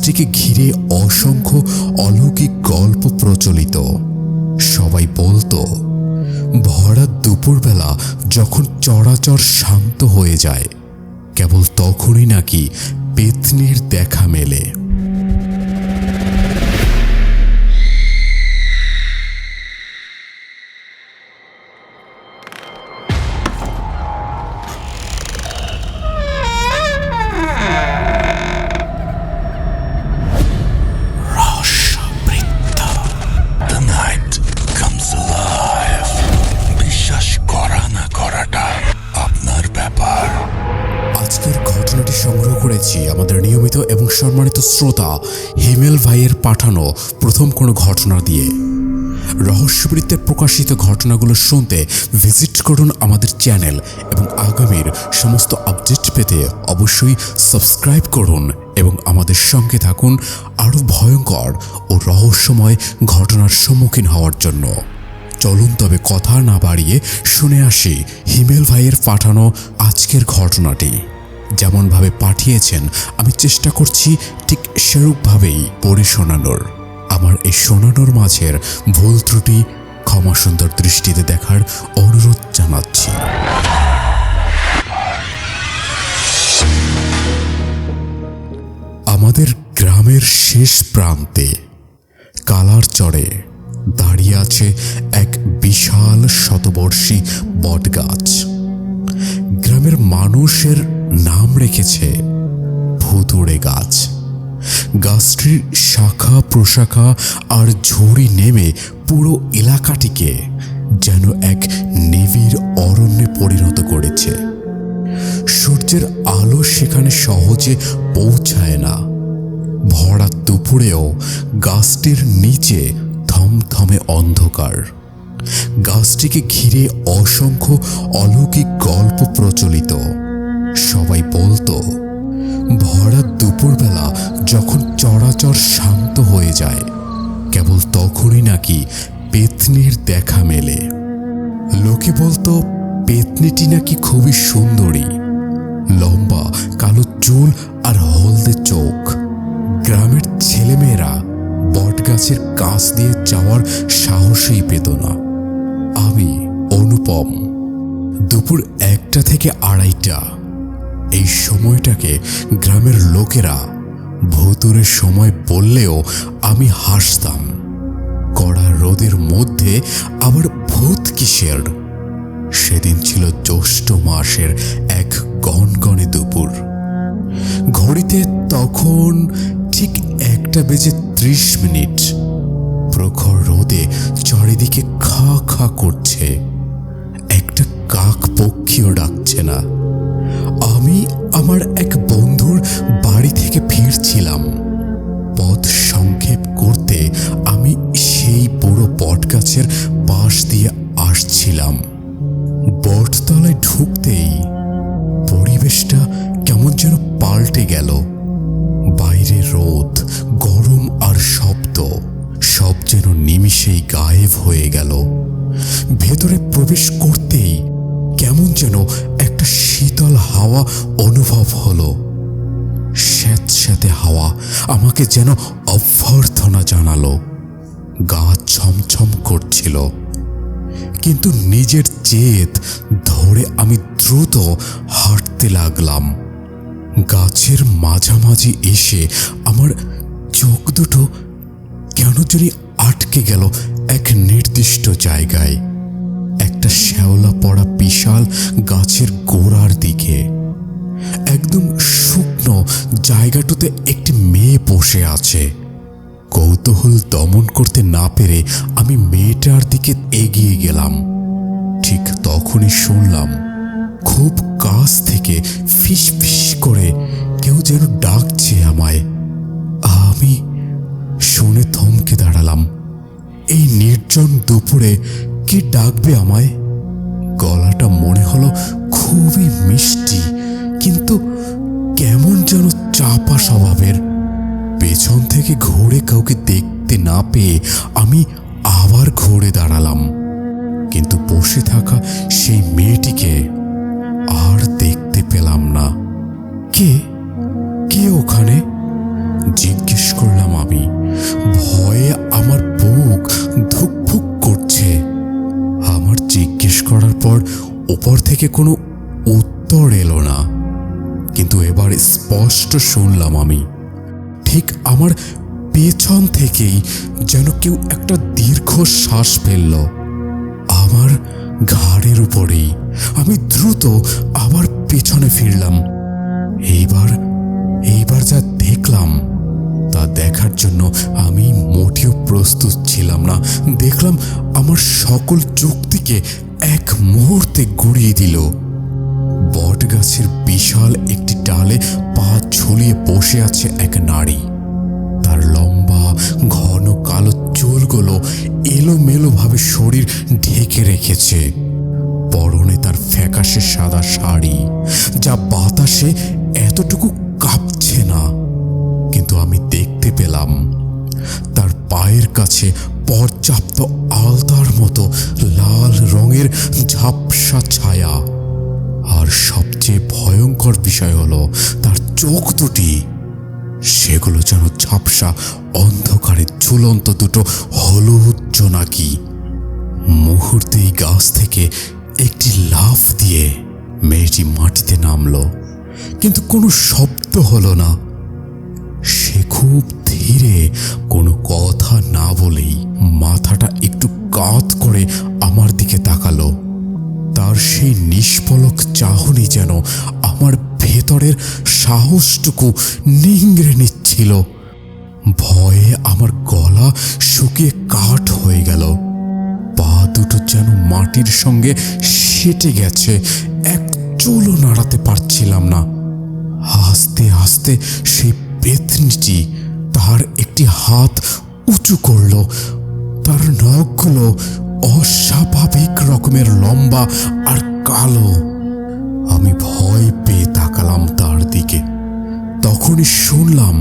গাছটিকে ঘিরে অসংখ্য অলৌকিক গল্প প্রচলিত। সবাই বলতো ভরা দুপুরবেলা যখন চরাচর শান্ত হয়ে যায়, কেবল তখনই নাকি পেত্নীর দেখা মেলে। আজকের ঘটনাটি সংগ্রহ করেছি আমাদের নিয়মিত এবং সম্মানিত শ্রোতা হিমেল ভাইয়ের পাঠানো প্রথম কোনো ঘটনা দিয়ে। রহস্যবৃত্তে প্রকাশিত ঘটনাগুলো শুনতে ভিজিট করুন আমাদের চ্যানেল এবং আগামীর সমস্ত আপডেট পেতে অবশ্যই সাবস্ক্রাইব করুন এবং আমাদের সঙ্গে থাকুন আরও ভয়ঙ্কর ও রহস্যময় ঘটনার সম্মুখীন হওয়ার জন্য। চলুন তবে কথা না বাড়িয়ে শুনে আসি হিমেল ভাইয়ের পাঠানো আজকের ঘটনাটি। যেমনভাবে পাঠিয়েছেন আমি চেষ্টা করছি ঠিক সেরূপভাবেই পড়ে শোনানোর। আমার এই শোনানোর মাঝের ভুল ত্রুটি ক্ষমা সুন্দর দৃষ্টিতে দেখার অনুরোধ জানাচ্ছি। আমাদের গ্রামের শেষ প্রান্তে কালারচরে দাঁড়িয়ে আছে এক বিশাল শতবর্ষী বটগাছ। গ্রামের মানুষের নাম রেখেছে ভুতুড়ে গাছ। গাছটির শাখা প্রশাখা আর ঝুড়ি নেমে পুরো এলাকাটিকে যেন এক নিবিড় অরণ্যে পরিণত করেছে। সূর্যের আলো সেখানে সহজে পৌঁছায় না। ভরা দুপুরেও গাছটির নিচে থমথমে অন্ধকার। গাছটিকে ঘিরে অসংখ্য অলৌকিক গল্প প্রচলিত। সবাই বলতো ভরা দুপুরবেলা যখন চরাচর শান্ত হয়ে যায়, কেবল তখনই নাকি পেত্নীর দেখা মেলে। লোকে বলতো পেত্নীটি নাকি খুবই সুন্দরী, লম্বা কালো চুল আর হলদে চোখ। গ্রামের ছেলেমেয়েরা বটগাছের কাছ দিয়ে যাওয়ার সাহসই পেত না। আমি অনুপম দুপুর 1টা থেকে 2:30 এই সময়টাকে গ্রামের লোকেরা ভুতুড়ে সময় বললেও আমি হাসতাম। কড়া রোদের মধ্যে আবার ভূত কিসের? সেদিন ছিল জ্যৈষ্ঠ মাসের এক গনগনে দুপুর। ঘড়িতে তখন ঠিক 1:30। প্রখর রোদে চারিদিকে খা খা করছে, একটা কাক পক্ষীও ডাকছে না। আমি আমার এক বন্ধুর বাড়ি থেকে ফিরছিলাম। পথ সংক্ষেপ করতে আমি সেই পুরো বটগাছের পাশ দিয়ে আসছিলাম। বটতলায় ঢুকতেই পরিবেশটা কেমন যেন পাল্টে গেল। বাইরে রোদ, গরম আর শব্দ সব যেন নিমিষেই গায়েব হয়ে গেল। ভেতরে প্রবেশ করতেই কেমন যেন একটা শীতল হাওয়া অনুভব হলো। স্যাঁতস্যাঁতে হাওয়া আমাকে যেন অভ্যর্থনা জানালো। গা ছমছম করছিল, কিন্তু নিজের জেদ ধরে আমি দ্রুত হাঁটতে লাগলাম। গাছের মাঝামাঝি এসে আমার চোখ দুটো কেন জানি আটকে গেল এক নির্দিষ্ট জায়গায়, একটা শ্যাওলা পড়া বিশাল গাছের গোড়ার দিকে। একদম শুকনো জায়গাটাতে একটি মেয়ে বসে আছে। কৌতূহল দমন করতে না পেরে আমি মেয়েটার দিকে এগিয়ে গেলাম। ঠিক তখনই শুনলাম খুব কাছ থেকে ফিস ফিস করে কেউ যেন ডাকছে আমায়। আমি শুনে থমকে দাঁড়ালাম। এই নির্জন দুপুরে কে ডাকবে আমায়? গলাটা মনে হলো খুবই মিষ্টি, কিন্তু কেমন যেন চাপা স্বভাবের। পেছন থেকে ঘুরে কাউকে দেখতে না পেয়ে আমি আবার ঘুরে দাঁড়ালাম, কিন্তু বসে থাকা সেই মেয়েটিকে আর দেখতে পেলাম না। কে কে ওখানে? জিজ্ঞেস থেকে কোনো উত্তর এলো না, কিন্তু এবার স্পষ্ট শুনলাম আমি, ঠিক আমার পেছন থেকেই যেন কেউ একটা দীর্ঘ শ্বাস ফেলল আমার ঘাড়ের উপরেই। আমি দ্রুত আবার পেছনে ফিরলাম। এইবার যা দেখলাম তা দেখার জন্য আমি মোটেও প্রস্তুত ছিলাম না। দেখলাম আমার সকল যুক্তিকে এক মুহূর্তে গুঁড়িয়ে দিল। বট গাছের বিশাল একটি ডালে পা ঝুলিয়ে বসে আছে এক নারী। তার লম্বা ঘন কালো চুলগুলো এলোমেলো ভাবে শরীর ঢেকে রেখেছে। পরনে তার ফ্যাকাশে সাদা শাড়ি, যা বাতাসে এতটুকু কাঁপছে না, কিন্তু আমি দেখতে পেলাম তার পায়ের কাছে পর্যাপ্ত আলতার মতো লাল রঙের ঝাপসা ছায়া। আর সবচেয়ে ভয়ঙ্কর বিষয় হলো তার চোখ দুটি, সেগুলো যেন ঝাপসা অন্ধকারে ঝুলন্ত দুটো হলুদ জোনাকি। মুহূর্তেই গাছ থেকে একটি লাফ দিয়ে মেয়েটি মাটিতে নামলো, কিন্তু কোনো শব্দ হলো না। সে খুব ধীরে, কোনো কথা না বলেই মাথাটা একটু কাত করে আমার দিকে তাকালো। তার সেই নিষ্পলক চাহনি যেন আমার ভেতরের সাহসটুকু নিংড়ে নিচ্ছিল। ভয়ে আমার গলা শুকিয়ে কাঠ হয়ে গেল। পা দুটো যেন মাটির সঙ্গে সেটে গেছে, এক চুলও নাড়াতে পারছিলাম না। আস্তে আস্তে সেই পেতনিটি তার একটি হাত উঁচু করলো। তার নখগুলো অস্বাভাবিক রকমের লম্বা আর কালো। আমি ভয় পেয়ে তাকালাম তার দিকে। তখনই শুনলাম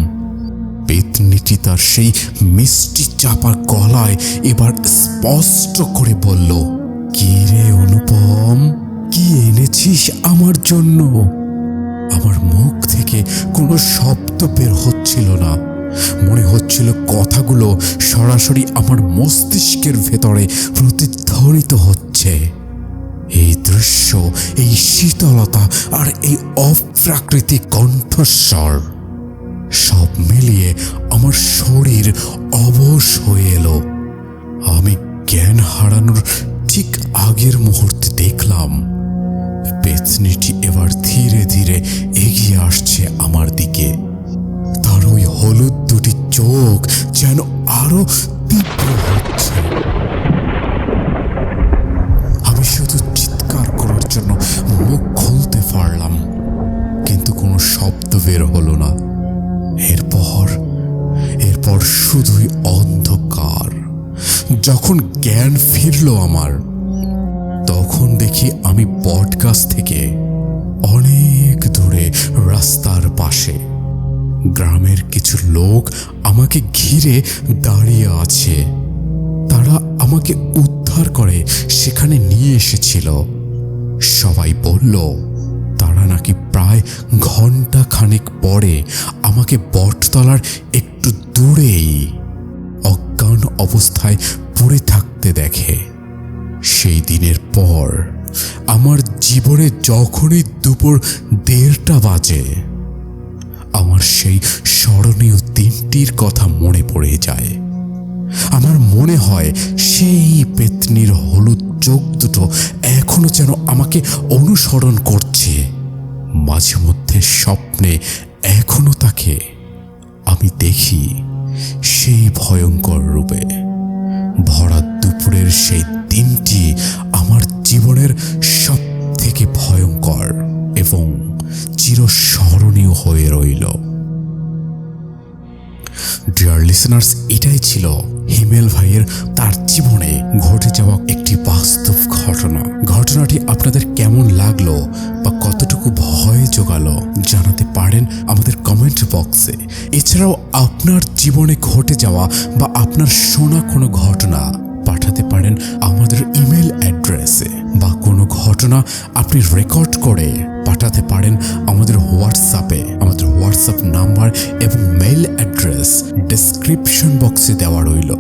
পেতনিটি তার সেই মিষ্টি চাপা গলায় এবার স্পষ্ট করে বলল, "কি রে অনুপম, কি এনেছিস আমার জন্য?" আমার মুখ থেকে কোনো শব্দ বের হচ্ছিল না। মনে হচ্ছিল কথাগুলো সরাসরি আমার মস্তিষ্কের ভেতরে প্রতিধ্বনিত হচ্ছে। এই দৃশ্য, এই শীতলতা আর এই অপ্রাকৃতিক কণ্ঠস্বর সব মিলিয়ে আমার শরীর অবশ হয়ে এলো। আমি জ্ঞান হারানোর ঠিক আগের মুহূর্তে দেখলাম পেতনিটি এবার ধীরে ধীরে এগিয়ে আসছে আমার দিকে। তার ওই হলুদ দুটি চোখ যেন আরো তীব্র হচ্ছে। আমি শুধু চিৎকার করার জন্য মুখ খুলতে পারলাম, কিন্তু কোনো শব্দ বের হলো না। এরপর শুধুই অন্ধকার। যখন জ্ঞান ফিরল আমার, তখন দেখি আমি বটগাছ থেকে অনেক দূরে রাস্তার পাশে গ্রামের কিছু লোক আমাকে ঘিরে দাঁড়িয়ে আছে। তারা আমাকে উদ্ধার করে সেখানে নিয়ে এসেছিল। সবাই বলল তারা নাকি প্রায় ঘন্টা খানেক পরে আমাকে বটতলার একটু দূরেই অজ্ঞান অবস্থায় পড়ে থাকতে দেখে। সেই দিনের পর আমার জীবনে যখনই দুপুর 1:30 বাজে, আমার সেই স্মরণীয় দিনটির কথা মনে পড়ে যায়। আমার মনে হয় সেই পেতনির হলুদ চোখ দুটো এখনো যেন আমাকে অনুসরণ করছে। মাঝে মধ্যে স্বপ্নে এখনো তাকে আমি দেখি সেই ভয়ঙ্কর রূপে। ভরা দুপুরের সেই দিনটি আমার জীবনের সব থেকে ভয়ঙ্কর এবং চিরস্মরণীয় হয়ে রইল। ডিয়ার লিসেনার্স, এটাই ছিল হিমেল ভাইয়ের তার জীবনে ঘটে যাওয়া একটি বাস্তব ঘটনা। ঘটনাটি আপনাদের কেমন লাগলো বা কতটুকু ভয় জোগালো জানাতে পারেন আমাদের কমেন্ট বক্সে। এছাড়াও আপনার জীবনে ঘটে যাওয়া বা আপনার শোনা কোনো ঘটনা পাঠাতে পারেন আমাদের ইমেল অ্যাড্রেসে, বা কোনো ঘটনা আপনি রেকর্ড করে পাঠাতে পারেন আমাদের হোয়াটসঅ্যাপে। আমাদের হোয়াটসঅ্যাপ নাম্বার এবং মেইল অ্যাড্রেস ডেসক্রিপশন বক্সে দেওয়া রইল।